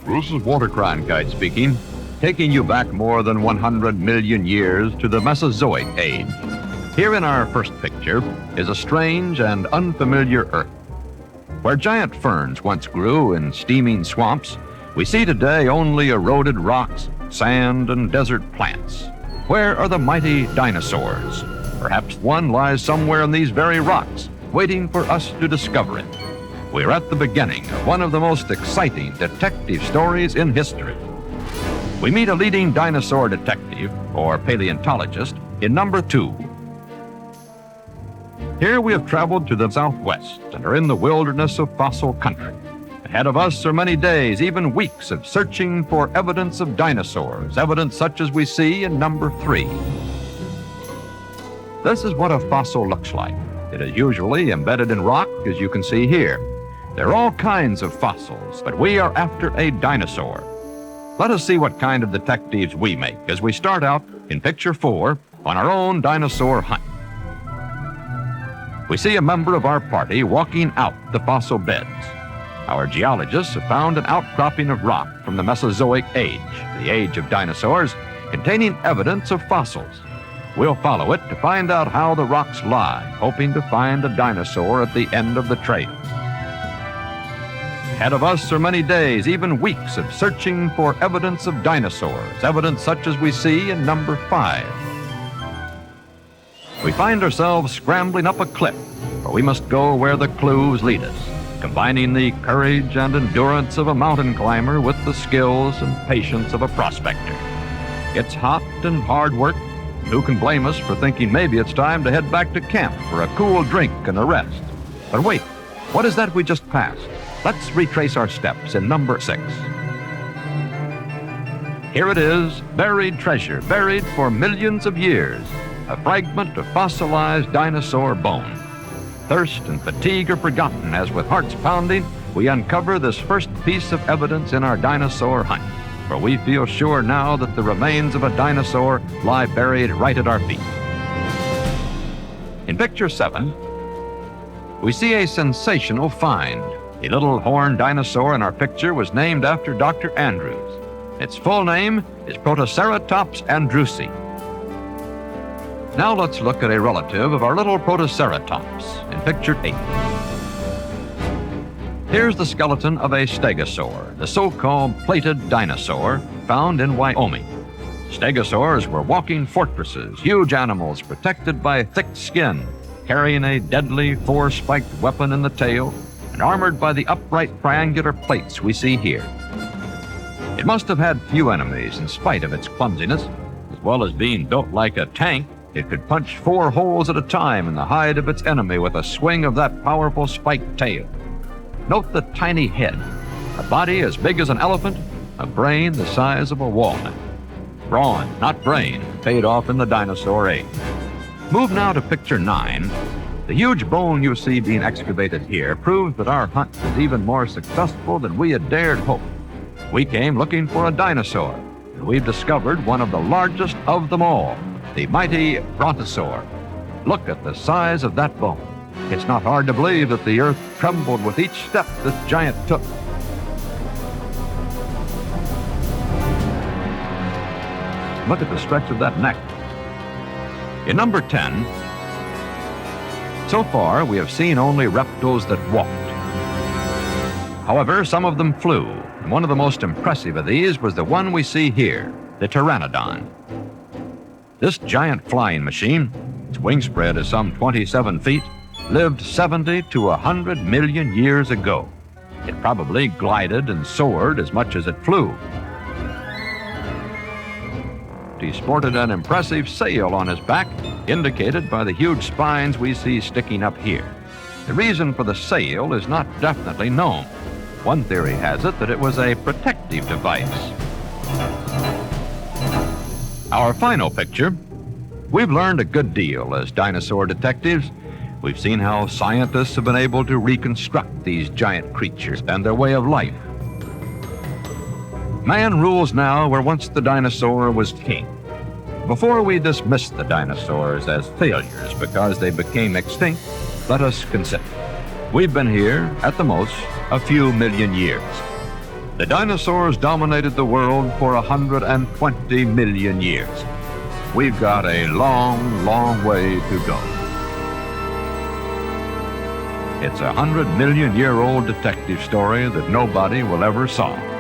This is Water Cronkite speaking, taking you back more than 100 million years to the Mesozoic age. Here in our first picture is a strange and unfamiliar Earth. Where giant ferns once grew in steaming swamps, we see today only eroded rocks, sand, and desert plants. Where are the mighty dinosaurs? Perhaps one lies somewhere in these very rocks, waiting for us to discover it. We're at the beginning of one of the most exciting detective stories in history. We meet a leading dinosaur detective, or paleontologist, in number 2. Here we have traveled to the southwest and are in the wilderness of fossil country. Ahead of us are many days, even weeks, of searching for evidence of dinosaurs, evidence such as we see in number 3. This is what a fossil looks like. It is usually embedded in rock, as you can see here. There are all kinds of fossils, but we are after a dinosaur. Let us see what kind of detectives we make as we start out in picture 4 on our own dinosaur hunt. We see a member of our party walking out the fossil beds. Our geologists have found an outcropping of rock from the Mesozoic age, the age of dinosaurs, containing evidence of fossils. We'll follow it to find out how the rocks lie, hoping to find a dinosaur at the end of the trail. Ahead of us are many days, even weeks, of searching for evidence of dinosaurs, evidence such as we see in number 5. We find ourselves scrambling up a cliff, for we must go where the clues lead us, combining the courage and endurance of a mountain climber with the skills and patience of a prospector. It's hot and hard work. Who can blame us for thinking maybe it's time to head back to camp for a cool drink and a rest? But wait, what is that we just passed? Let's retrace our steps in number 6. Here it is, buried treasure, buried for millions of years, a fragment of fossilized dinosaur bone. Thirst and fatigue are forgotten as with hearts pounding, we uncover this first piece of evidence in our dinosaur hunt, for we feel sure now that the remains of a dinosaur lie buried right at our feet. In picture 7, we see a sensational find. The little horned dinosaur in our picture was named after Dr. Andrews. Its full name is Protoceratops andrewsi. Now let's look at a relative of our little Protoceratops in picture 8. Here's the skeleton of a stegosaur, the so-called plated dinosaur found in Wyoming. Stegosaurs were walking fortresses, huge animals protected by thick skin, carrying a deadly 4-spiked weapon in the tail, and armored by the upright triangular plates we see here. It must have had few enemies in spite of its clumsiness. As well as being built like a tank, it could punch 4 holes at a time in the hide of its enemy with a swing of that powerful spiked tail. Note the tiny head, a body as big as an elephant, a brain the size of a walnut. Brawn, not brain, paid off in the dinosaur age. Move now to picture 9. The huge bone you see being excavated here proves that our hunt is even more successful than we had dared hope. We came looking for a dinosaur, and we've discovered one of the largest of them all, the mighty brontosaur. Look at the size of that bone. It's not hard to believe that the earth trembled with each step this giant took. Look at the stretch of that neck. In number 10, so far, we have seen only reptiles that walked. However, some of them flew, and one of the most impressive of these was the one we see here, the pteranodon. This giant flying machine, its wingspread is some 27 feet, lived 70 to 100 million years ago. It probably glided and soared as much as it flew. He sported an impressive sail on his back, indicated by the huge spines we see sticking up here. The reason for the sail is not definitely known. One theory has it that it was a protective device. Our final picture. We've learned a good deal as dinosaur detectives. We've seen how scientists have been able to reconstruct these giant creatures and their way of life. Man rules now where once the dinosaur was king. Before we dismiss the dinosaurs as failures because they became extinct, let us consider. We've been here, at the most, a few million years. The dinosaurs dominated the world for 120 million years. We've got a long, long way to go. It's a 100-million-year-old detective story that nobody will ever solve.